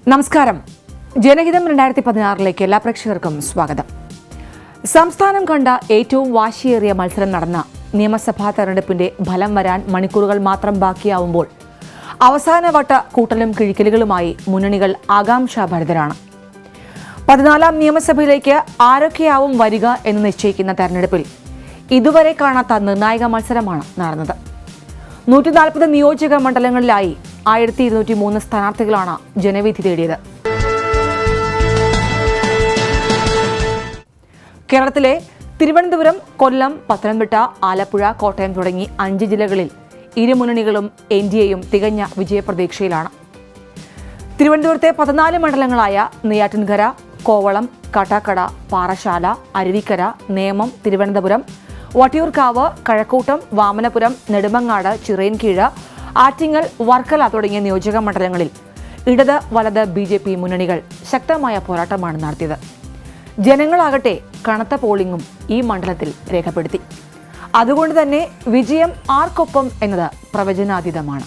നമസ്കാരം. ജനഹിതം 2016 എല്ലാ പ്രേക്ഷകർക്കും സ്വാഗതം. സംസ്ഥാനം കണ്ട ഏറ്റവും വാശിയേറിയ മത്സരം നടന്ന നിയമസഭാ തെരഞ്ഞെടുപ്പിന്റെ ഫലം വരാൻ മണിക്കൂറുകൾ മാത്രം ബാക്കിയാവുമ്പോൾ അവസാനവട്ട കൂട്ടലും കിഴിക്കലുകളുമായി മുന്നണികൾ ആകാംക്ഷാഭരിതരാണ്. 14ാം നിയമസഭയിലേക്ക് ആരൊക്കെയാവും വരിക എന്ന് നിശ്ചയിക്കുന്ന തെരഞ്ഞെടുപ്പിൽ ഇതുവരെ കാണാത്ത നിർണായക മത്സരമാണ് നടന്നത്. 140 നിയോജക മണ്ഡലങ്ങളിലായി 1203 സ്ഥാനാർത്ഥികളാണ് ജനവിധി തേടിയത്. കേരളത്തിലെ തിരുവനന്തപുരം, കൊല്ലം, പത്തനംതിട്ട, ആലപ്പുഴ, കോട്ടയം തുടങ്ങി 5 ജില്ലകളിൽ ഇരുമുന്നണികളും NDAയും തികഞ്ഞ വിജയപ്രതീക്ഷയിലാണ്. തിരുവനന്തപുരത്തെ 14 മണ്ഡലങ്ങളായ നെയ്യാറ്റിൻകര, കോവളം, കാട്ടാക്കട, പാറശാല, അരുവിക്കര, നേമം, തിരുവനന്തപുരം, വട്ടിയൂർക്കാവ്, കഴക്കൂട്ടം, വാമനപുരം, നെടുമങ്ങാട്, ചിറയൻകീഴ്, ആറ്റിങ്ങൽ, വർക്കല തുടങ്ങിയ നിയോജക മണ്ഡലങ്ങളിൽ ഇടത് വലത് BJP മുന്നണികൾ ശക്തമായ പോരാട്ടമാണ് നടത്തിയത്. ജനങ്ങളാകട്ടെ കനത്ത പോളിംഗും ഈ മണ്ഡലത്തിൽ രേഖപ്പെടുത്തി. അതുകൊണ്ട് തന്നെ വിജയം ആർക്കൊപ്പം എന്നത് പ്രവചനാതീതമാണ്.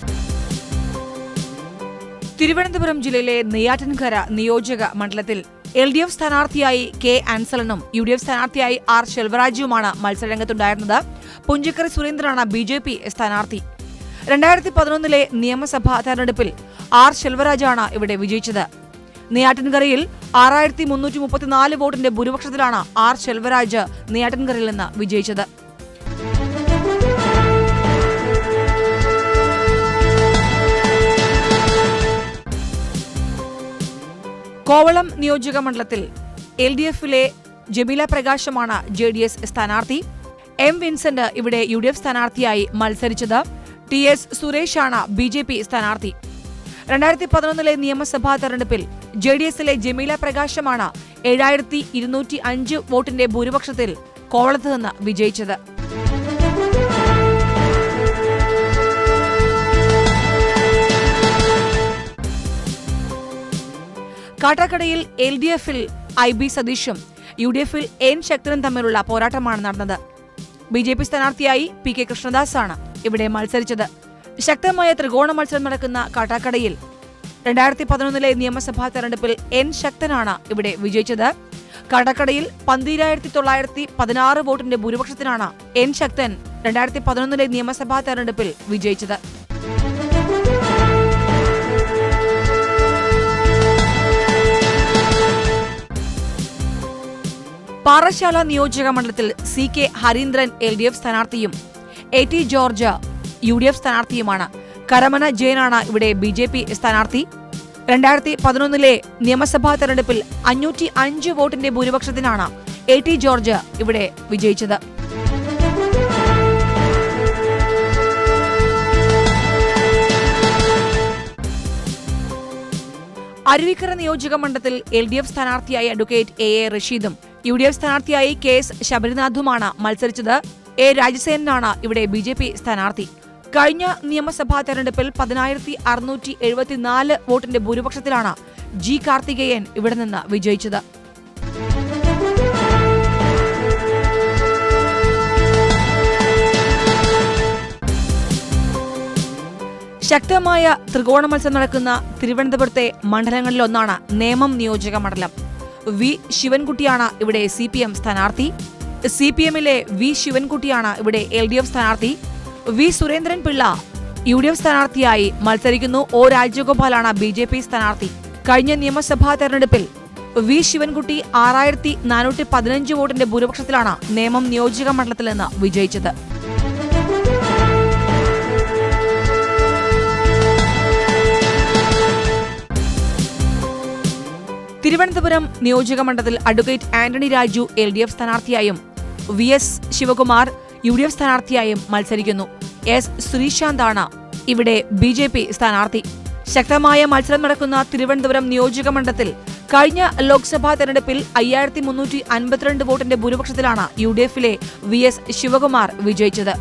തിരുവനന്തപുരം ജില്ലയിലെ നെയ്യാറ്റിൻകര നിയോജക മണ്ഡലത്തിൽ LDF സ്ഥാനാർത്ഥിയായി K. ആൻസലനും UDF സ്ഥാനാർത്ഥിയായി R. ശെൽവരാജുമാണ് മത്സരരംഗത്തുണ്ടായിരുന്നത്. പുഞ്ചക്കരി സുരേന്ദ്രനാണ് BJP സ്ഥാനാർത്ഥി. 2011 നിയമസഭാ തെരഞ്ഞെടുപ്പിൽ R. ശെൽവരാജാണ് ഇവിടെ വിജയിച്ചത്. നെയ്യാറ്റിൻകരയിൽ 6334 വോട്ടിന്റെ ഭൂരിപക്ഷത്തിലാണ് R. ശെൽവരാജ് നെയ്യാറ്റിൻകരയിൽ നിന്ന് വിജയിച്ചത്. കോവളം നിയോജക മണ്ഡലത്തിൽ LDFിലെ ജമീല പ്രകാശമാണ് JDS സ്ഥാനാർത്ഥി. M. വിൻസെന്റ് ഇവിടെ UDF സ്ഥാനാർത്ഥിയായി മത്സരിച്ചത്. TS. സുരേഷാണ് BJP സ്ഥാനാർത്ഥി. 2011 നിയമസഭാ തെരഞ്ഞെടുപ്പിൽ JDSിലെ ജമീല പ്രകാശമാണ് 7205 വോട്ടിന്റെ ഭൂരിപക്ഷത്തിൽ കോവളത്ത് നിന്ന് വിജയിച്ചത്. കാട്ടാക്കടയിൽ LDFിൽ IB സതീഷും UDFിൽ N. ശക്തനും തമ്മിലുള്ള പോരാട്ടമാണ് നടന്നത്. BJP സ്ഥാനാർത്ഥിയായി PK കൃഷ്ണദാസാണ് ഇവിടെ മത്സരിച്ചത്. ശക്തമായ ത്രികോണ മത്സരം നടക്കുന്ന കാട്ടാക്കടയിൽ 2011 നിയമസഭാ തെരഞ്ഞെടുപ്പിൽ N. ശക്തനാണ് ഇവിടെ വിജയിച്ചത്. കാട്ടാക്കടയിൽ 12916 വോട്ടിന്റെ ഭൂരിപക്ഷത്തിനാണ് N. ശക്തൻ 2011 നിയമസഭാ തെരഞ്ഞെടുപ്പിൽ വിജയിച്ചത്. പാറശാല നിയോജക മണ്ഡലത്തിൽ CK. ഹരീന്ദ്രൻ LDF സ്ഥാനാർത്ഥിയും AT. George UDF സ്ഥാനാർത്ഥിയുമാണ്. കരമന ജയനാണ് ഇവിടെ BJP സ്ഥാനാർത്ഥി. 2011 നിയമസഭാ തെരഞ്ഞെടുപ്പിൽ 505 വോട്ടിന്റെ ഭൂരിപക്ഷത്തിനാണ് AT. ജോർജ് ഇവിടെ വിജയിച്ചത്. അരുവിക്കര നിയോജക മണ്ഡലത്തിൽ LDF സ്ഥാനാർത്ഥിയായി അഡ്വക്കേറ്റ് AA. റഷീദും UDF സ്ഥാനാർത്ഥിയായി KS. ശബരിനാഥുമാണ് മത്സരിച്ചത്. A. രാജസേനാണ് ഇവിടെ BJP സ്ഥാനാർത്ഥി. കഴിഞ്ഞ നിയമസഭാ തെരഞ്ഞെടുപ്പിൽ 10674 വോട്ടിന്റെ ഭൂരിപക്ഷത്തിലാണ് G. കാർത്തികേയൻ ഇവിടെ നിന്ന് വിജയിച്ചത്. ശക്തമായ ത്രികോണ മത്സരം നടക്കുന്ന തിരുവനന്തപുരത്തെ മണ്ഡലങ്ങളിലൊന്നാണ് നേമം നിയോജക മണ്ഡലം. V. ശിവൻകുട്ടിയാണ് ഇവിടെ CPM സ്ഥാനാർത്ഥി. CPMിലെ V. ശിവൻകുട്ടിയാണ് ഇവിടെ LDF സ്ഥാനാർത്ഥി. V. സുരേന്ദ്രൻ പിള്ള UDF സ്ഥാനാർത്ഥിയായി മത്സരിക്കുന്നു. O. രാജഗോപാലാണ് BJP സ്ഥാനാർത്ഥി. കഴിഞ്ഞ നിയമസഭാ തെരഞ്ഞെടുപ്പിൽ V. ശിവൻകുട്ടി 6415 വോട്ടിന്റെ ഭൂരിപക്ഷത്തിലാണ് നേമം നിയോജക മണ്ഡലത്തിൽ നിന്ന് വിജയിച്ചത്. തിരുവനന്തപുരം നിയോജക മണ്ഡലത്തിൽ അഡ്വക്കേറ്റ് ആന്റണി രാജു LDF സ്ഥാനാർത്ഥിയായും VS. ശിവകുമാർ UDF സ്ഥാനാർത്ഥിയായും മത്സരിക്കുന്നു. S. ശ്രീശാന്താണ് ഇവിടെ BJP സ്ഥാനാർത്ഥി. ശക്തമായ മത്സരം നടക്കുന്ന തിരുവനന്തപുരം നിയോജക മണ്ഡലത്തിൽ കഴിഞ്ഞ ലോക്സഭാ തെരഞ്ഞെടുപ്പിൽ 5352 വോട്ടിന്റെ ഭൂരിപക്ഷത്തിലാണ് UDFിലെ VS. ശിവകുമാർ വിജയിച്ചത്.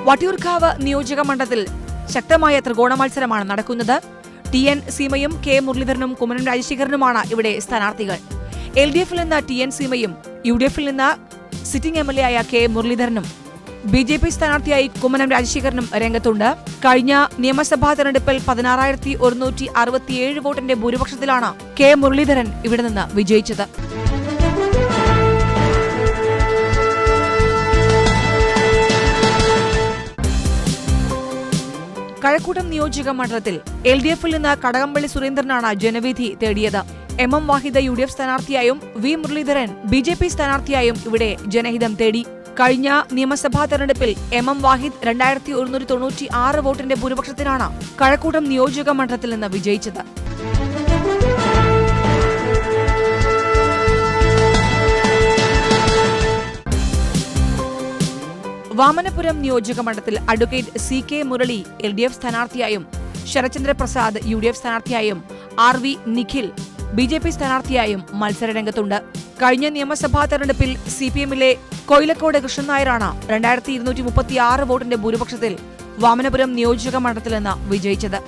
വട്ടിയൂർക്കാവ് നിയോജക മണ്ഡലത്തിൽ ശക്തമായ ത്രികോണ മത്സരമാണ് നടക്കുന്നത്. TN. സീമയും K. മുരളീധരനും കുമ്മനം രാജശേഖരനുമാണ് ഇവിടെ സ്ഥാനാർത്ഥികൾ. LDFിൽ നിന്ന് TN. സീമയും UDFിൽ നിന്ന് സിറ്റിംഗ് MLA ആയ K. മുരളീധരനും BJP സ്ഥാനാർത്ഥിയായി കുമ്മനം രാജശേഖരനും രംഗത്തുണ്ട്. കഴിഞ്ഞ നിയമസഭാ തെരഞ്ഞെടുപ്പിൽ 16,167 വോട്ടിന്റെ ഭൂരിപക്ഷത്തിലാണ് കെ മുരളീധരൻ ഇവിടെ നിന്ന് വിജയിച്ചത്. കഴക്കൂട്ടം നിയോജക മണ്ഡലത്തിൽ LDF-ൽ നിന്ന് കടകംപള്ളി സുരേന്ദ്രനാണ് ജനവിധി തേടിയത്. MM വാഹിദ് UDF സ്ഥാനാർത്ഥിയായും V മുരളീധരൻ BJP സ്ഥാനാർത്ഥിയായും ഇവിടെ ജനഹിതം തേടി. കഴിഞ്ഞ നിയമസഭാ തെരഞ്ഞെടുപ്പിൽ MM വാഹിദ് 2196 വോട്ടിന്റെ ഭൂരിപക്ഷത്തിനാണ് കഴക്കൂട്ടം നിയോജക മണ്ഡലത്തിൽ നിന്ന് വിജയിച്ചത്. വാമനപുരം നിയോജക മണ്ഡലത്തിൽ അഡ്വക്കേറ്റ് CK മുരളി LDF സ്ഥാനാർത്ഥിയായും ശരത്ചന്ദ്ര പ്രസാദ് UDF സ്ഥാനാർത്ഥിയായും RV നിഖിൽ BJP സ്ഥാനാർത്ഥിയായും മത്സരരംഗത്തുണ്ട്. കഴിഞ്ഞ നിയമസഭാ തെരഞ്ഞെടുപ്പിൽ CPM-ലെ കൊയിലക്കോട് കൃഷ്ണൻ നായരാണ് 2236 വോട്ടിന്റെ ഭൂരിപക്ഷത്തിൽ വാമനപുരം നിയോജക മണ്ഡലത്തിൽ നിന്ന് വിജയിച്ചത്.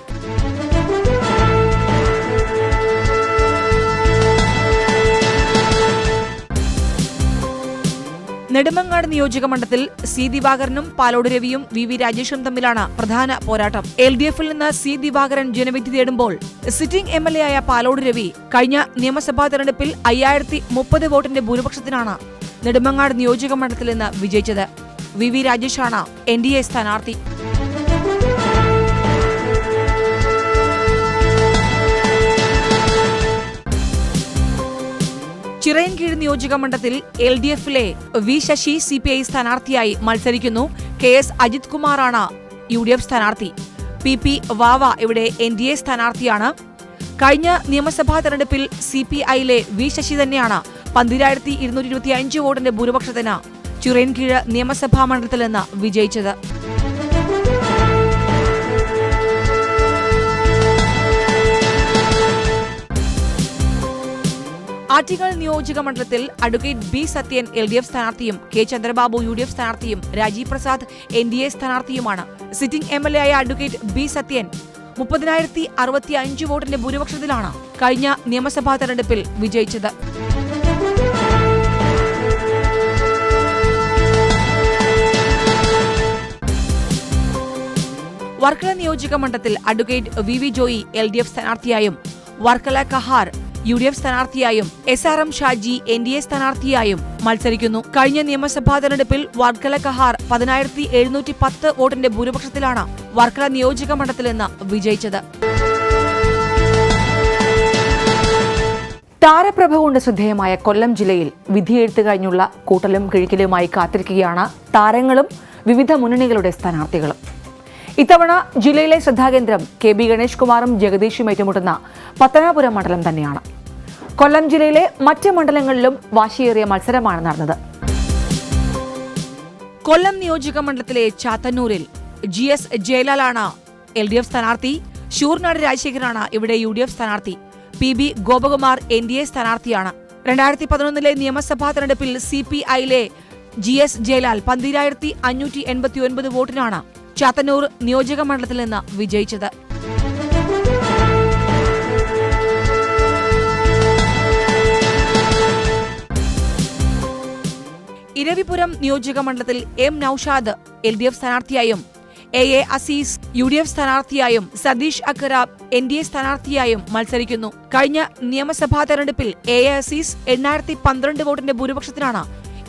നെടുമങ്ങാട് നിയോജക മണ്ഡലത്തിൽ C ദിവാകരനും പാലോട് രവിയും VV രാജേഷും തമ്മിലാണ് പ്രധാന പോരാട്ടം. LDF-ൽ നിന്ന് C ദിവാകരൻ ജനവിധി തേടുമ്പോൾ സിറ്റിംഗ് MLA ആയ പാലോട് രവി കഴിഞ്ഞ നിയമസഭാ തെരഞ്ഞെടുപ്പിൽ 5030 വോട്ടിന്റെ ഭൂരിപക്ഷത്തിനാണ് നെടുമങ്ങാട് നിയോജക മണ്ഡലത്തിൽ നിന്ന് വിജയിച്ചത്. VV രാജേഷാണ് NDA സ്ഥാനാർത്ഥി. ചിറയൻകീഴ് നിയോജക മണ്ഡലത്തിൽ LDF-ലെ V ശശി CPI സ്ഥാനാർത്ഥിയായി മത്സരിക്കുന്നു. KS അജിത് കുമാറാണ് UDF സ്ഥാനാർത്ഥി. PP വാവ ഇവിടെ NDA സ്ഥാനാർത്ഥിയാണ്. കഴിഞ്ഞ നിയമസഭാ തെരഞ്ഞെടുപ്പിൽ CPI-ലെ V ശശി തന്നെയാണ് 12,225 വോട്ടിന്റെ ഭൂരിപക്ഷത്തിന് ചിറയൻകീഴ് നിയമസഭാ മണ്ഡലത്തിൽ നിന്ന് വിജയിച്ചത്. ആറ്റിങ്ങൽ നിയോജക മണ്ഡലത്തിൽ അഡ്വക്കേറ്റ് B സത്യൻ LDF സ്ഥാനാർത്ഥിയും K ചന്ദ്രബാബു UDF സ്ഥാനാർത്ഥിയും രാജീവ് പ്രസാദ് NDA സ്ഥാനാർത്ഥിയുമാണ്. സിറ്റിംഗ് MLA ആയ അഡ്വക്കേറ്റ് B സത്യൻ 30,065 വോട്ടിന്റെ ഭൂരിപക്ഷത്തിലാണ് കഴിഞ്ഞ നിയമസഭാ തെരഞ്ഞെടുപ്പിൽ വിജയിച്ചത്. വർക്കല നിയോജക മണ്ഡലത്തിൽ അഡ്വക്കേറ്റ് VV ജോയി LDF സ്ഥാനാർത്ഥിയായും വർക്കല കഹാർ UDF സ്ഥാനാർത്ഥിയായും SRM ഷാജി NDA സ്ഥാനാർത്ഥിയായും മത്സരിക്കുന്നു. കഴിഞ്ഞ നിയമസഭാ തെരഞ്ഞെടുപ്പിൽ വർക്കല കഹാർ 10,710 വോട്ടിന്റെ ഭൂരിപക്ഷത്തിലാണ് വർക്കല നിയോജക മണ്ഡലത്തിൽ നിന്ന് വിജയിച്ചത്. താരപ്രഭ കൊണ്ട് ശ്രദ്ധേയമായ കൊല്ലം ജില്ലയിൽ വിധിയെഴുത്ത് കഴിഞ്ഞുള്ള കൂട്ടലും കിഴിക്കലുമായി കാത്തിരിക്കുകയാണ് താരങ്ങളും വിവിധ മുന്നണികളുടെ സ്ഥാനാർത്ഥികളും. ഇത്തവണ ജില്ലയിലെ ശ്രദ്ധാകേന്ദ്രം KB ഗണേഷ് കുമാറും ജഗദീഷും ഏറ്റുമുട്ടുന്ന പത്തനാപുരം മണ്ഡലം തന്നെയാണ്. കൊല്ലം ജില്ലയിലെ മറ്റ് മണ്ഡലങ്ങളിലും വാശിയേറിയ മത്സരമാണ് നടന്നത്. കൊല്ലം നിയോജക മണ്ഡലത്തിലെ ചാത്തന്നൂരിൽ GS ജയലാലാണ് LDF സ്ഥാനാർത്ഥി. ശൂർനാട് രാജശേഖരനാണ് ഇവിടെ UDF സ്ഥാനാർത്ഥി. PB ഗോപകുമാർ NDA സ്ഥാനാർത്ഥിയാണ്. 2011 നിയമസഭാ തെരഞ്ഞെടുപ്പിൽ CPI-ലെ GS ജയലാൽ 12,589 വോട്ടിനാണ് ചാത്തന്നൂർ നിയോജക മണ്ഡലത്തിൽ നിന്ന് വിജയിച്ചത്. ഇരവിപുരം നിയോജക മണ്ഡലത്തിൽ M Naushad LDF സ്ഥാനാർത്ഥിയായും AA Azeez UDF സ്ഥാനാർത്ഥിയായും Satheesh അക്കര NDA സ്ഥാനാർത്ഥിയായും മത്സരിക്കുന്നു. കഴിഞ്ഞ നിയമസഭാ തെരഞ്ഞെടുപ്പിൽ AA അസീസ് 812 വോട്ടിന്റെ ഭൂരിപക്ഷത്തിനാണ്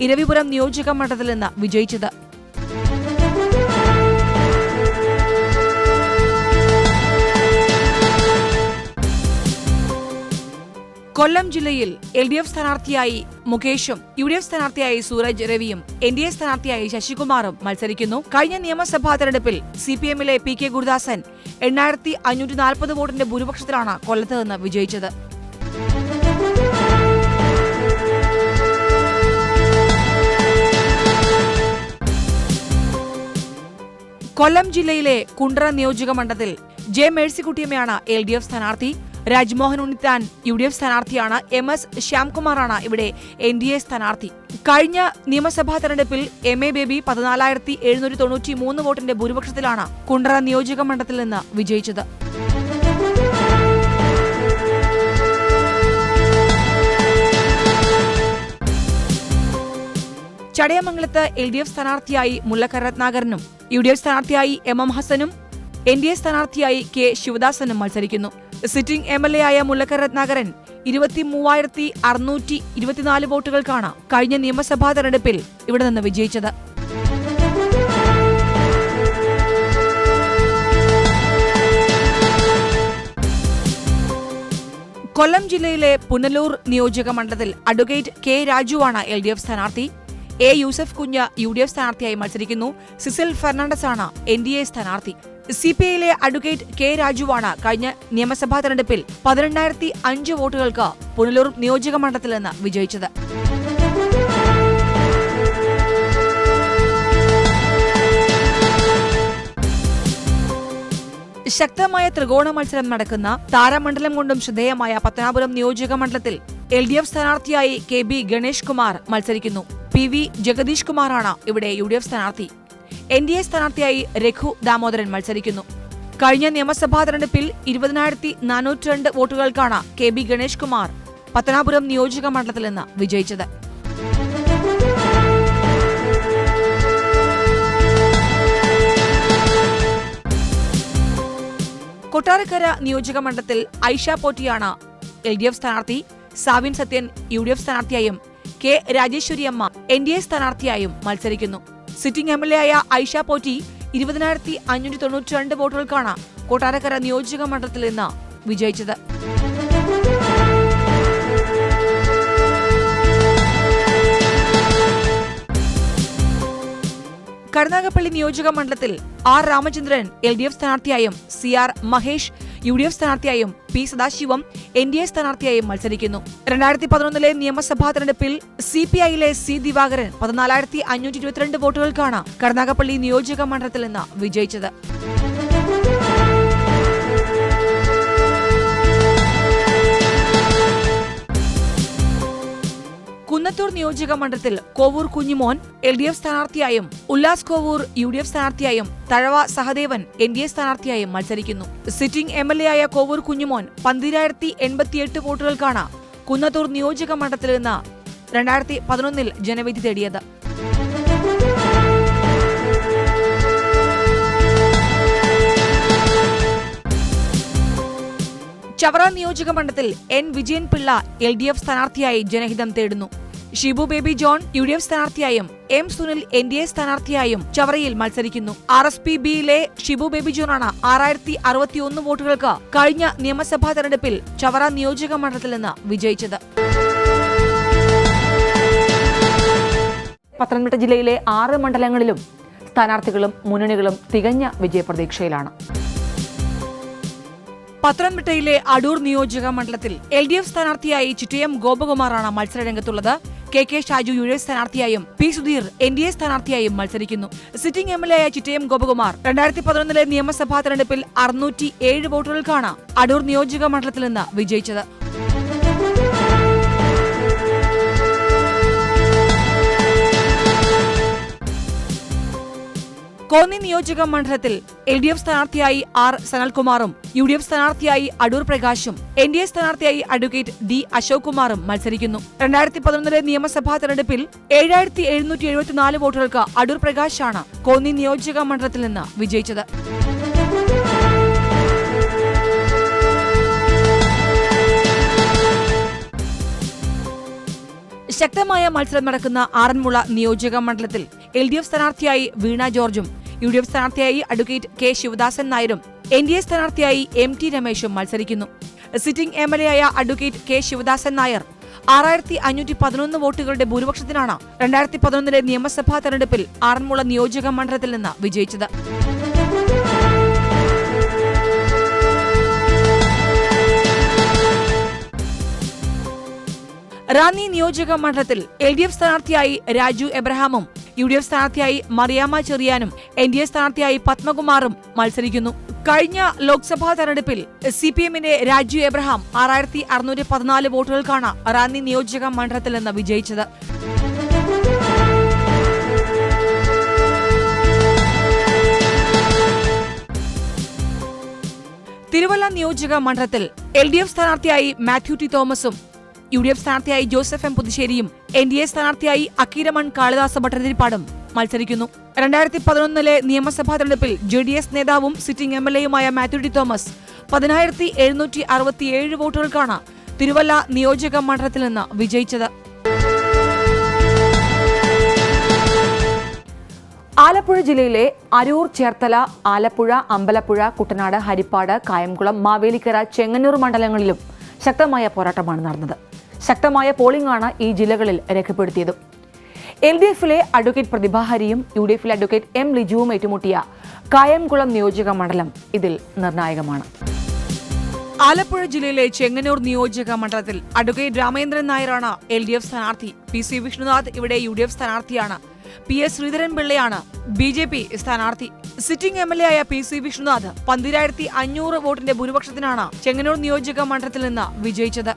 ഇരവിപുരം നിയോജക മണ്ഡലത്തിൽ നിന്ന് വിജയിച്ചത്. കൊല്ലം ജില്ലയിൽ LDF സ്ഥാനാർത്ഥിയായി മുകേഷും UDF സ്ഥാനാർത്ഥിയായി സൂരജ് രവിയും NDA സ്ഥാനാർത്ഥിയായി ശശികുമാറും മത്സരിക്കുന്നു. കഴിഞ്ഞ നിയമസഭാ തെരഞ്ഞെടുപ്പിൽ CPM-ലെ PK ഗുരുദാസൻ 8,540 വോട്ടിന്റെ ഭൂരിപക്ഷത്തിലാണ് കൊല്ലത്ത് നിന്ന് വിജയിച്ചത്. കൊല്ലം ജില്ലയിലെ കുണ്ട്ര നിയോജക മണ്ഡലത്തിൽ J മേഴ്സിക്കുട്ടിയമ്മയാണ് LDF സ്ഥാനാർത്ഥി. രാജ്മോഹൻ ഉണ്ണിത്താൻ UDF സ്ഥാനാർത്ഥിയാണ്. MS ശ്യാംകുമാറാണ് ഇവിടെ NDA സ്ഥാനാർത്ഥി. കഴിഞ്ഞ നിയമസഭാ തെരഞ്ഞെടുപ്പിൽ MA ബേബി 14,793 വോട്ടിന്റെ ഭൂരിപക്ഷത്തിലാണ് കുണ്ട്ര നിയോജക മണ്ഡലത്തിൽ നിന്ന് വിജയിച്ചത്. ചടയമംഗലത്ത് LDF സ്ഥാനാർത്ഥിയായി മുല്ലക്കര രത്നാകരനും UDF സ്ഥാനാർത്ഥിയായി MM ഹസനും NDA സ്ഥാനാർത്ഥിയായി K ശിവദാസനും മത്സരിക്കുന്നു. സിറ്റിംഗ് MLA ആയ മുല്ലക്കര രത്നാകരൻ 23,624 വോട്ടുകൾക്കാണ് കഴിഞ്ഞ നിയമസഭാ തെരഞ്ഞെടുപ്പിൽ ഇവിടെ നിന്ന് വിജയിച്ചത്. കൊല്ലം ജില്ലയിലെ പുനലൂർ നിയോജക മണ്ഡലത്തിൽ അഡ്വക്കേറ്റ് K രാജുവാണ് LDF സ്ഥാനാർത്ഥി. A യൂസഫ് കുഞ്ഞ് UDF സ്ഥാനാർത്ഥിയായി മത്സരിക്കുന്നു. സിസിൽ ഫെർണാണ്ടസ് ആണ് NDA സ്ഥാനാർത്ഥി. CPIയിലെ അഡ്വക്കേറ്റ് K രാജുവാണ് കഴിഞ്ഞ നിയമസഭാ തെരഞ്ഞെടുപ്പിൽ 18,005 വോട്ടുകൾക്ക് പുനലൂർ നിയോജക മണ്ഡലത്തിൽ നിന്ന് വിജയിച്ചത്. ശക്തമായ ത്രികോണ മത്സരം നടക്കുന്ന താരമണ്ഡലം കൊണ്ടും ശ്രദ്ധേയമായ പത്തനാപുരം നിയോജക മണ്ഡലത്തിൽ LDF സ്ഥാനാർത്ഥിയായി KB ഗണേഷ് കുമാർ മത്സരിക്കുന്നു. PV ജഗദീഷ് കുമാറാണ് ഇവിടെ UDF സ്ഥാനാർത്ഥി. NDA സ്ഥാനാർത്ഥിയായി രഘു ദാമോദരൻ മത്സരിക്കുന്നു. കഴിഞ്ഞ നിയമസഭാ തെരഞ്ഞെടുപ്പിൽ 20,402 വോട്ടുകൾക്കാണ് KB ഗണേഷ് കുമാർ പത്തനാപുരം നിയോജക മണ്ഡലത്തിൽ നിന്ന് വിജയിച്ചത്. കൊട്ടാരക്കര നിയോജക മണ്ഡലത്തിൽ ഐഷ പോറ്റിയാണ് LDF സ്ഥാനാർത്ഥി. Savin Sathyan UDF സ്ഥാനാർത്ഥിയായും K Rajeswariyamma NDA സ്ഥാനാർത്ഥിയായും മത്സരിക്കുന്നു. സിറ്റിംഗ് MLA ആയ ഐഷ പോറ്റി 20,592 വോട്ടുകൾക്കാണ് കൊട്ടാരക്കര നിയോജക മണ്ഡലത്തിൽ നിന്ന് വിജയിച്ചത്. കരുനാഗപ്പള്ളി നിയോജക മണ്ഡലത്തിൽ R Ramachandran LDF സ്ഥാനാർത്ഥിയായും CR Mahesh UDF സ്ഥാനാർത്ഥിയായും P Sadasivam NDA സ്ഥാനാർത്ഥിയായും മത്സരിക്കുന്നു. 2011 നിയമസഭാ തെരഞ്ഞെടുപ്പിൽ CPIയിലെ C ദിവാകരൻ 14,522 വോട്ടുകൾക്കാണ് കരുനാഗപ്പള്ളി നിയോജക മണ്ഡലത്തിൽ നിന്ന് വിജയിച്ചത്. കുന്നത്തൂർ നിയോജക മണ്ഡലത്തിൽ Kovoor Kunjumon LDF സ്ഥാനാർത്ഥിയായും Ullas Kovoor UDF സ്ഥാനാർത്ഥിയായും Thazhava Sahadevan NDA സ്ഥാനാർത്ഥിയായും മത്സരിക്കുന്നു. സിറ്റിംഗ് MLA ആയ കോവൂർ കുഞ്ഞിമോൻ 12,088 വോട്ടുകൾക്കാണ് കുന്നത്തൂർ നിയോജക മണ്ഡലത്തിൽ നിന്ന് 2011 ജനവിധി തേടിയത്. ചവറ നിയോജക മണ്ഡലത്തിൽ N വിജയൻ പിള്ള LDF സ്ഥാനാർത്ഥിയായി ജനഹിതം തേടുന്നു. Shibu baby John UDF സ്ഥാനാർത്ഥിയായും M Sunil NDA സ്ഥാനാർത്ഥിയായും ചവറയിൽ മത്സരിക്കുന്നു. RSPBയിലെ ഷിബു ബേബി ജോണാണ് 6,061 വോട്ടുകൾക്ക് കഴിഞ്ഞ നിയമസഭാ തെരഞ്ഞെടുപ്പിൽ ചവറ നിയോജക മണ്ഡലത്തിൽ നിന്ന് വിജയിച്ചത്. പത്തനംതിട്ട ജില്ലയിലെ 6 മണ്ഡലങ്ങളിലും സ്ഥാനാർത്ഥികളും മുന്നണികളും തികഞ്ഞ വിജയപ്രതീക്ഷയിലാണ്. പത്തനംതിട്ടയിലെ അടൂർ നിയോജക മണ്ഡലത്തിൽ LDF സ്ഥാനാർത്ഥിയായി Chittayam ഗോപകുമാറാണ് മത്സരരംഗത്തുള്ളത്. KK Shaju UDF സ്ഥാനാർത്ഥിയായും P Sudheer NDA സ്ഥാനാർത്ഥിയായും മത്സരിക്കുന്നു. സിറ്റിംഗ് MLA ആയ ചിറ്റയം ഗോപകുമാർ 2011 നിയമസഭാ തെരഞ്ഞെടുപ്പിൽ 607 വോട്ടുകൾക്കാണ് അടൂർ നിയോജക മണ്ഡലത്തിൽ നിന്ന് വിജയിച്ചത്. കോന്നി നിയോജക മണ്ഡലത്തിൽ LDF സ്ഥാനാർത്ഥിയായി R സനൽകുമാറും UDF സ്ഥാനാർത്ഥിയായി അടൂർ പ്രകാശും NDA സ്ഥാനാർത്ഥിയായി അഡ്വക്കേറ്റ് D അശോക് കുമാറും മത്സരിക്കുന്നു. 2011 നിയമസഭാ തെരഞ്ഞെടുപ്പിൽ 7,774 വോട്ടുകൾക്ക് അടൂർ പ്രകാശാണ് കോന്നി നിയോജക മണ്ഡലത്തിൽ നിന്ന് വിജയിച്ചത്. ശക്തമായ മത്സരം നടക്കുന്ന ആറന്മുള നിയോജക മണ്ഡലത്തിൽ LDF സ്ഥാനാർത്ഥിയായി വീണ ജോർജും UDF സ്ഥാനാർത്ഥിയായി അഡ്വക്കേറ്റ് K ശിവദാസൻ നായരും NDA സ്ഥാനാർത്ഥിയായി MT രമേശും മത്സരിക്കുന്നു. സിറ്റിംഗ് MLA ആയ അഡ്വക്കേറ്റ് K ശിവദാസൻ നായർ 6,511 വോട്ടുകളുടെ ഭൂരിപക്ഷത്തിനാണ് 2011 നിയമസഭാ തെരഞ്ഞെടുപ്പിൽ ആറന്മുള നിയോജക മണ്ഡലത്തിൽ നിന്ന് വിജയിച്ചത്. റാന്നി നിയോജക മണ്ഡലത്തിൽ LDF സ്ഥാനാർത്ഥിയായി രാജു എബ്രഹാമും UDF സ്ഥാനാർത്ഥിയായി മറിയാമ്മ ചെറിയാനും NDA സ്ഥാനാർത്ഥിയായി പത്മകുമാറും മത്സരിക്കുന്നു. കഴിഞ്ഞ ലോക്സഭാ തെരഞ്ഞെടുപ്പിൽ CPMന്റെ രാജു എബ്രഹാം 6,614 വോട്ടുകൾക്കാണ് റാന്നി നിയോജക മണ്ഡലത്തിൽ നിന്ന് വിജയിച്ചത്. തിരുവല്ല നിയോജക മണ്ഡലത്തിൽ LDF സ്ഥാനാർത്ഥിയായി മാത്യു ടി തോമസും UDF സ്ഥാനാർത്ഥിയായി ജോസഫ് എം പുതുശ്ശേരിയും NDA സ്ഥാനാർത്ഥിയായി അക്കീരമൺ കാളിദാസ ഭട്ടതിരിപ്പാടും മത്സരിക്കുന്നു. 2011 നിയമസഭാ തെരഞ്ഞെടുപ്പിൽ JDS നേതാവും സിറ്റിംഗ് MLAയുമായ മാത്യു ടി തോമസ് 10,767 വോട്ടുകൾക്കാണ് തിരുവല്ല നിയോജക മണ്ഡലത്തിൽ നിന്ന് വിജയിച്ചത്. ആലപ്പുഴ ജില്ലയിലെ അരൂർ, ചേർത്തല, ആലപ്പുഴ, അമ്പലപ്പുഴ, കുട്ടനാട്, ഹരിപ്പാട്, കായംകുളം, മാവേലിക്കര, ചെങ്ങന്നൂർ മണ്ഡലങ്ങളിലും ശക്തമായ പോരാട്ടമാണ് നടന്നത്. ശക്തമായ പോളിംഗാണ് ഈ ജില്ലകളിൽ രേഖപ്പെടുത്തിയത്. LDFിലെ അഡ്വക്കേറ്റ് പ്രതിഭ ഹരിയും UDFിലെ അഡ്വക്കേറ്റ് M ലിജുവും ഏറ്റുമുട്ടിയ കായംകുളം നിയോജക മണ്ഡലം ഇതിൽ നിർണായകമാണ്. ആലപ്പുഴ ജില്ലയിലെ ചെങ്ങന്നൂർ നിയോജക മണ്ഡലത്തിൽ അഡ്വക്കേറ്റ് രാമേന്ദ്രൻ നായരാണ് LDF സ്ഥാനാർത്ഥി. PC വിഷ്ണുനാഥ് ഇവിടെ UDF സ്ഥാനാർത്ഥിയാണ്. PS ശ്രീധരൻപിള്ളയാണ് BJP സ്ഥാനാർത്ഥി. സിറ്റിംഗ് MLA ആയ PC വിഷ്ണുനാഥ് 12,500 വോട്ടിന്റെ ഭൂരിപക്ഷത്തിനാണ് ചെങ്ങന്നൂർ നിയോജക മണ്ഡലത്തിൽ നിന്ന് വിജയിച്ചത്.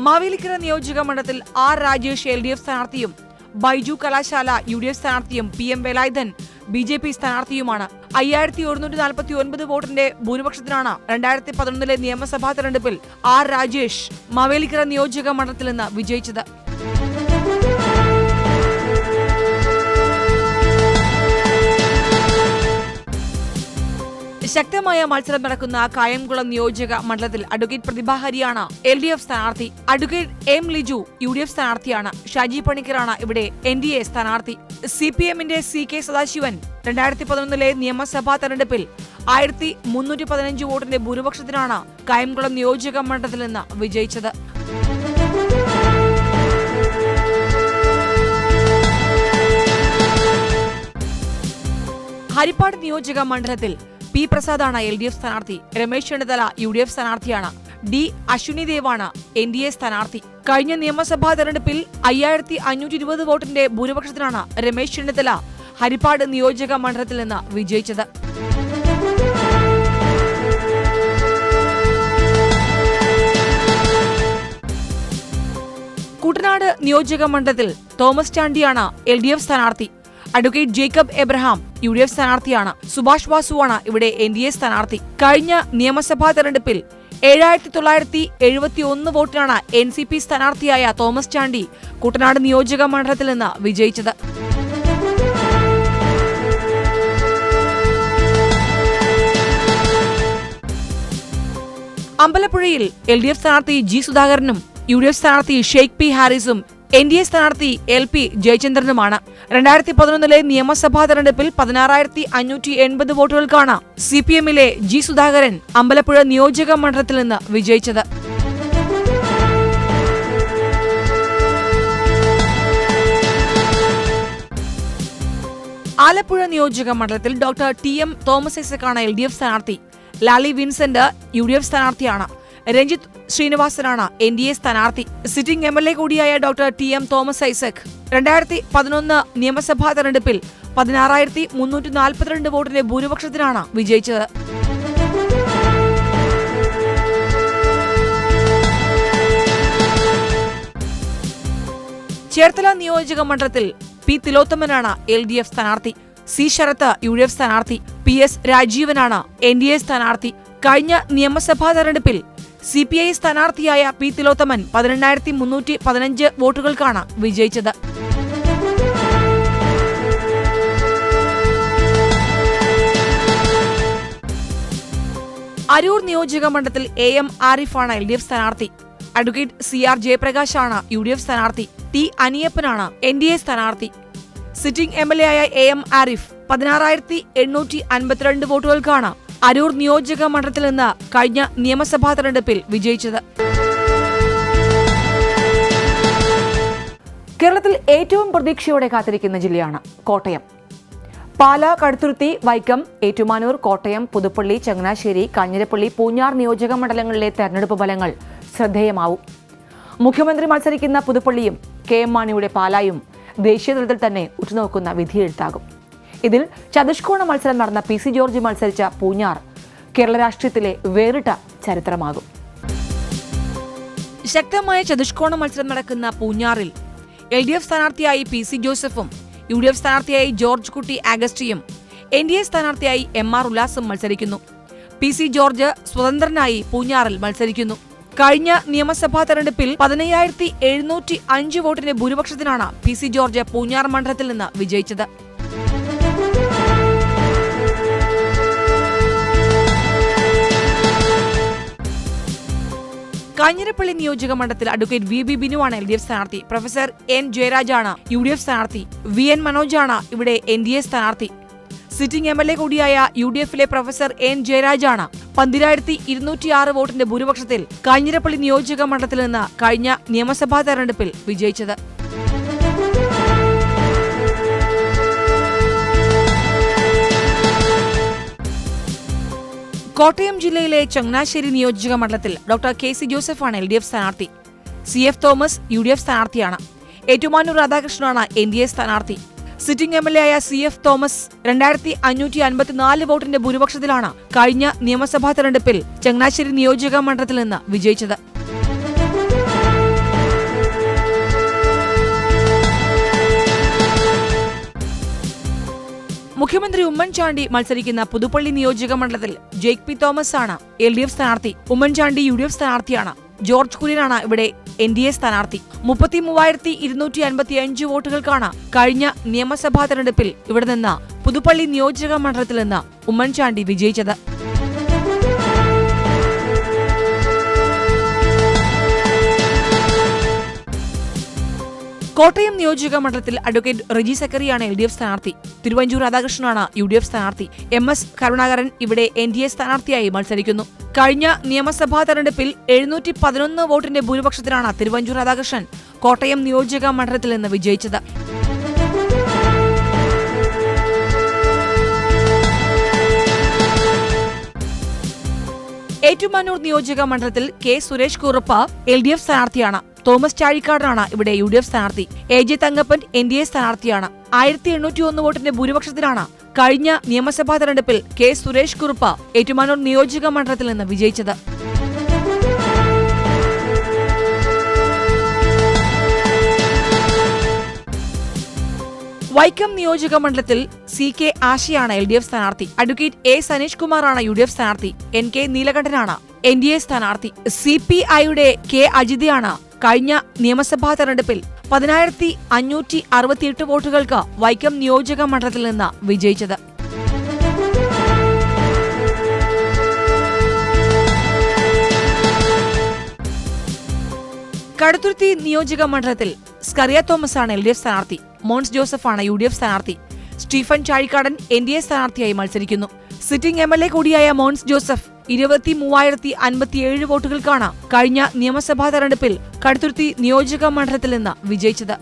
മാവേലിക്കര നിയോജക മണ്ഡലത്തിൽ R രാജേഷ് LDF സ്ഥാനാർത്ഥിയും ബൈജു കലാശാല UDF സ്ഥാനാർത്ഥിയും PM വേലായുധൻ BJP സ്ഥാനാർത്ഥിയുമാണ്. 5,149 വോട്ടിന്റെ ഭൂരിപക്ഷത്തിനാണ് 2011 നിയമസഭാ തെരഞ്ഞെടുപ്പിൽ R രാജേഷ് മാവേലിക്കര നിയോജക മണ്ഡലത്തിൽ നിന്ന് വിജയിച്ചത്. ശക്തമായ മത്സരം നടക്കുന്ന കായംകുളം നിയോജക മണ്ഡലത്തിൽ അഡ്വക്കേറ്റ് പ്രതിഭ ഹരിയാണ് LDF സ്ഥാനാർത്ഥി. അഡ്വക്കേറ്റ് M ലിജു UDF സ്ഥാനാർത്ഥിയാണ്. ഷാജി പണിക്കറാണ് ഇവിടെ NDA സ്ഥാനാർത്ഥി. CPMന്റെ CK സദാശിവൻ 2011 നിയമസഭാ തെരഞ്ഞെടുപ്പിൽ 1,315 വോട്ടിന്റെ ഭൂരിപക്ഷത്തിനാണ് കായംകുളം നിയോജക മണ്ഡലത്തിൽ നിന്ന് വിജയിച്ചത്. ഹരിപ്പാട് നിയോജക മണ്ഡലത്തിൽ P പ്രസാദാണ് LDF സ്ഥാനാർത്ഥി. രമേശ് ചെന്നിത്തല UDF സ്ഥാനാർത്ഥിയാണ്. D അശ്വിനി ദേവാണ് NDA സ്ഥാനാർത്ഥി. കഴിഞ്ഞ നിയമസഭാ തെരഞ്ഞെടുപ്പിൽ 5,520 വോട്ടിന്റെ ഭൂരിപക്ഷത്തിനാണ് രമേശ് ചെന്നിത്തല ഹരിപ്പാട് നിയോജക മണ്ഡലത്തിൽ നിന്ന് വിജയിച്ചത്. കുട്ടനാട് നിയോജക മണ്ഡലത്തിൽ തോമസ് ചാണ്ടിയാണ് LDF സ്ഥാനാർത്ഥി. അഡ്വക്കേറ്റ് ജേക്കബ് എബ്രഹാം UDF സ്ഥാനാർത്ഥിയാണ്. സുഭാഷ് വാസുവാണ് ഇവിടെ NDA സ്ഥാനാർത്ഥി. കഴിഞ്ഞ നിയമസഭാ തെരഞ്ഞെടുപ്പിൽ 7,971 വോട്ടിനാണ് NCP സ്ഥാനാർത്ഥിയായ തോമസ് ചാണ്ടി കുട്ടനാട് നിയോജക മണ്ഡലത്തിൽ നിന്ന് വിജയിച്ചത്. അമ്പലപ്പുഴയിൽ LDF സ്ഥാനാർത്ഥി G സുധാകരനും UDF സ്ഥാനാർത്ഥി ഷെയ്ഖ് P ഹാരിസും NDA സ്ഥാനാർത്ഥി LP ജയചന്ദ്രനുമാണ്. 2011 നിയമസഭാ തെരഞ്ഞെടുപ്പിൽ 16,580 വോട്ടുകൾക്കാണ് CPMലെ G സുധാകരൻ അമ്പലപ്പുഴ നിയോജക മണ്ഡലത്തിൽ നിന്ന് വിജയിച്ചത്. ആലപ്പുഴ നിയോജക മണ്ഡലത്തിൽ ഡോക്ടർ TM തോമസ് ഐസക്കാണ് LDF സ്ഥാനാർത്ഥി. ലാലി വിൻസെന്റ് UDF സ്ഥാനാർത്ഥിയാണ്. രഞ്ജിത്ത് ശ്രീനിവാസനാണ് NDA സ്ഥാനാർത്ഥി. സിറ്റിംഗ് MLA കൂടിയായ ഡോക്ടർ TM തോമസ് ഐസക് 2011 നിയമസഭാ തെരഞ്ഞെടുപ്പിൽ 16,342 വോട്ടിന്റെ ഭൂരിപക്ഷത്തിനാണ് വിജയിച്ചത്. ചേർത്തല നിയോജക മണ്ഡലത്തിൽ P തിലോത്തമനാണ് LDF സ്ഥാനാർത്ഥി. C ശരത്ത് UDF സ്ഥാനാർത്ഥി. PS രാജീവനാണ് NDA സ്ഥാനാർത്ഥി. കഴിഞ്ഞ നിയമസഭാ തെരഞ്ഞെടുപ്പിൽ CPI സ്ഥാനാർത്ഥിയായ P തിലോത്തമൻ 18,315 വോട്ടുകൾക്കാണ് വിജയിച്ചത്. അരൂർ നിയോജക മണ്ഡലത്തിൽ AM ആരിഫാണ് LDF സ്ഥാനാർത്ഥി. അഡ്വക്കേറ്റ് CR ജയപ്രകാശാണ് UDF സ്ഥാനാർത്ഥി. T അനിയപ്പനാണ് NDA സ്ഥാനാർത്ഥി. സിറ്റിംഗ് MLA ആയ AM ആരിഫ് 16,852 വോട്ടുകൾക്കാണ് അരൂർ നിയോജക മണ്ഡലത്തിൽ നിന്ന് കഴിഞ്ഞ നിയമസഭാ തെരഞ്ഞെടുപ്പിൽ വിജയിച്ചത്. കേരളത്തിൽ ഏറ്റവും പ്രതീക്ഷയോടെ കാത്തിരിക്കുന്ന ജില്ലയാണ് കോട്ടയം. പാലാ, കടുത്തുരുത്തി, വൈക്കം, ഏറ്റുമാനൂർ, കോട്ടയം, പുതുപ്പള്ളി, ചങ്ങനാശ്ശേരി, കാഞ്ഞിരപ്പള്ളി, പൂഞ്ഞാർ നിയോജക മണ്ഡലങ്ങളിലെ തെരഞ്ഞെടുപ്പ് ഫലങ്ങൾ ശ്രദ്ധേയമാവും. മുഖ്യമന്ത്രി മത്സരിക്കുന്ന പുതുപ്പള്ളിയും KM മാണിയുടെ പാലായും ദേശീയതലത്തിൽ തന്നെ ഉറ്റുനോക്കുന്ന വിധിയെഴുത്താകും. ഇതിൽ ചതുഷ്കോണ മത്സരം നടന്ന PC ജോർജ് മത്സരിച്ച പൂഞ്ഞാർ കേരള രാഷ്ട്രീയത്തിലെ വേറിട്ട ചരിത്രമാകും. ശക്തമായ ചതുഷ്കോണ മത്സരം നടക്കുന്ന പൂഞ്ഞാറിൽ LDF സ്ഥാനാർത്ഥിയായി PC ജോസഫും UDF സ്ഥാനാർത്ഥിയായി ജോർജ് കുട്ടി അഗസ്റ്റിയും NDA സ്ഥാനാർത്ഥിയായി MR ഉല്ലാസും മത്സരിക്കുന്നു. PC ജോർജ് സ്വതന്ത്രനായി പൂഞ്ഞാറിൽ മത്സരിക്കുന്നു. കഴിഞ്ഞ നിയമസഭാ തെരഞ്ഞെടുപ്പിൽ 15,705 വോട്ടിന്റെ ഭൂരിപക്ഷത്തിനാണ് PC ജോർജ് പൂഞ്ഞാർ മണ്ഡലത്തിൽ നിന്ന് വിജയിച്ചത്. കാഞ്ഞിരപ്പള്ളി നിയോജക മണ്ഡലത്തിൽ അഡ്വക്കേറ്റ് VB ബിനുവാണ് LDF സ്ഥാനാർത്ഥി. പ്രൊഫസർ N ജയരാജാണ് UDF സ്ഥാനാർത്ഥി. VN മനോജാണ് ഇവിടെ NDA സ്ഥാനാർത്ഥി. സിറ്റിംഗ് MLA കൂടിയായ UDFിലെ പ്രൊഫസർ N ജയരാജാണ് 12,206 വോട്ടിന്റെ ഭൂരിപക്ഷത്തിൽ കാഞ്ഞിരപ്പള്ളി നിയോജക മണ്ഡലത്തിൽ നിന്ന് കഴിഞ്ഞ നിയമസഭാ തെരഞ്ഞെടുപ്പിൽ വിജയിച്ചത്. കോട്ടയം ജില്ലയിലെ ചങ്ങനാശ്ശേരി നിയോജക മണ്ഡലത്തിൽ ഡോക്ടർ KC ജോസഫാണ് LDF സ്ഥാനാർത്ഥി. CF തോമസ് UDF സ്ഥാനാർത്ഥിയാണ്. ഏറ്റുമാനൂർ രാധാകൃഷ്ണനാണ് NDA സ്ഥാനാർത്ഥി. സിറ്റിംഗ് MLA ആയ CF തോമസ് 2,554 വോട്ടിന്റെ ഭൂരിപക്ഷത്തിലാണ് കഴിഞ്ഞ നിയമസഭാ തെരഞ്ഞെടുപ്പിൽ ചങ്ങനാശ്ശേരി നിയോജക മണ്ഡലത്തിൽ നിന്ന് വിജയിച്ചത്. മുഖ്യമന്ത്രി ഉമ്മൻചാണ്ടി മത്സരിക്കുന്ന പുതുപ്പള്ളി നിയോജക മണ്ഡലത്തിൽ ജെയ്ക് പി തോമസ് ആണ് LDF സ്ഥാനാർത്ഥി. ഉമ്മൻചാണ്ടി UDF സ്ഥാനാർത്ഥിയാണ്. ജോർജ് കുര്യനാണ് ഇവിടെ NDA സ്ഥാനാർത്ഥി. 33,255 വോട്ടുകൾക്കാണ് കഴിഞ്ഞ നിയമസഭാ തെരഞ്ഞെടുപ്പിൽ ഇവിടെ നിന്ന് പുതുപ്പള്ളി നിയോജക മണ്ഡലത്തിൽ നിന്ന് ഉമ്മൻചാണ്ടി വിജയിച്ചത്. കോട്ടയം നിയോജക മണ്ഡലത്തിൽ അഡ്വക്കേറ്റ് റെജി സക്കറിയാണ് LDF സ്ഥാനാർത്ഥി. തിരുവഞ്ചൂർ രാധാകൃഷ്ണനാണ് UDF സ്ഥാനാർത്ഥി. MS കരുണാകരൻ ഇവിടെ NDA സ്ഥാനാർത്ഥിയായി മത്സരിക്കുന്നു. കഴിഞ്ഞ നിയമസഭാ തെരഞ്ഞെടുപ്പിൽ 711 വോട്ടിന്റെ ഭൂരിപക്ഷത്തിലാണ് തിരുവഞ്ചൂർ രാധാകൃഷ്ണൻ കോട്ടയം നിയോജക മണ്ഡലത്തിൽ നിന്ന് വിജയിച്ചത്. ഏറ്റുമാനൂർ നിയോജക മണ്ഡലത്തിൽ K സുരേഷ് കുറുപ്പ് LDF സ്ഥാനാർത്ഥിയാണ്. തോമസ് ചാഴിക്കാടനാണ് ഇവിടെ UDF സ്ഥാനാർത്ഥി. AJ തങ്കപ്പൻ NDA സ്ഥാനാർത്ഥിയാണ്. 1,801 വോട്ടിന്റെ ഭൂരിപക്ഷത്തിലാണ് കഴിഞ്ഞ നിയമസഭാ തെരഞ്ഞെടുപ്പിൽ K സുരേഷ് കുറുപ്പ് ഏറ്റുമാനൂർ നിയോജക മണ്ഡലത്തിൽ നിന്ന് വിജയിച്ചത്. വൈക്കം നിയോജക മണ്ഡലത്തിൽ CK ആശയാണ് LDF സ്ഥാനാർത്ഥി. അഡ്വക്കേറ്റ് A സനീഷ് കുമാറാണ് UDF സ്ഥാനാർത്ഥി. NK നീലകണ്ഠനാണ് NDA സ്ഥാനാർത്ഥി. CPIയുടെ K അജിതയാണ് കഴിഞ്ഞ നിയമസഭാ തെരഞ്ഞെടുപ്പിൽ 10,568 വോട്ടുകൾക്ക് വൈക്കം നിയോജക മണ്ഡലത്തിൽ നിന്ന് വിജയിച്ചത്. കടുത്തുരുത്തി നിയോജക മണ്ഡലത്തിൽ സ്കറിയ തോമസ് ആണ് LDF സ്ഥാനാർത്ഥി. മോൻസ് ജോസഫാണ് UDF സ്ഥാനാർത്ഥി. സ്റ്റീഫൻ ചാഴിക്കാടൻ NDA സ്ഥാനാർത്ഥിയായി മത്സരിക്കുന്നു. സിറ്റിംഗ് MLA കൂടിയായ മോൻസ് ജോസഫ് 23,057 വോട്ടുകൾക്കാണ് കഴിഞ്ഞ നിയമസഭാ തെരഞ്ഞെടുപ്പിൽ കടുത്തുരുത്തി നിയോജക മണ്ഡലത്തിൽ നിന്ന് വിജയിച്ചത്.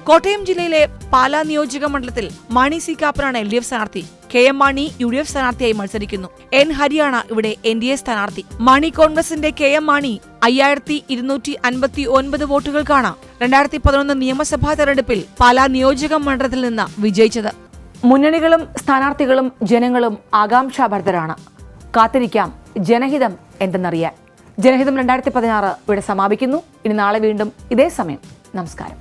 കോട്ടയം ജില്ലയിലെ പാലാ നിയോജക മണ്ഡലത്തിൽ മാണി C കാപ്പനാണ് LDF സ്ഥാനാർത്ഥി. KM മാണി UDF സ്ഥാനാർത്ഥിയായി മത്സരിക്കുന്നു. N ഹരിയാണ് ഇവിടെ NDA സ്ഥാനാർത്ഥി. മാണി കോൺഗ്രസിന്റെ KM മാണി 5,259 വോട്ടുകൾക്കാണ് 2011 നിയമസഭാ തെരഞ്ഞെടുപ്പിൽ പാലാ നിയോജക മണ്ഡലത്തിൽ നിന്ന് വിജയിച്ചത്. മുന്നണികളും സ്ഥാനാർത്ഥികളും ജനങ്ങളും ആകാംക്ഷാഭരിതരാണ്. കാത്തിരിക്കാം ജനഹിതം എന്തെന്നറിയാൻ. ജനഹിതം 2016 ഇവിടെ സമാപിക്കുന്നു. ഇനി നാളെ വീണ്ടും ഇതേ സമയം. നമസ്കാരം.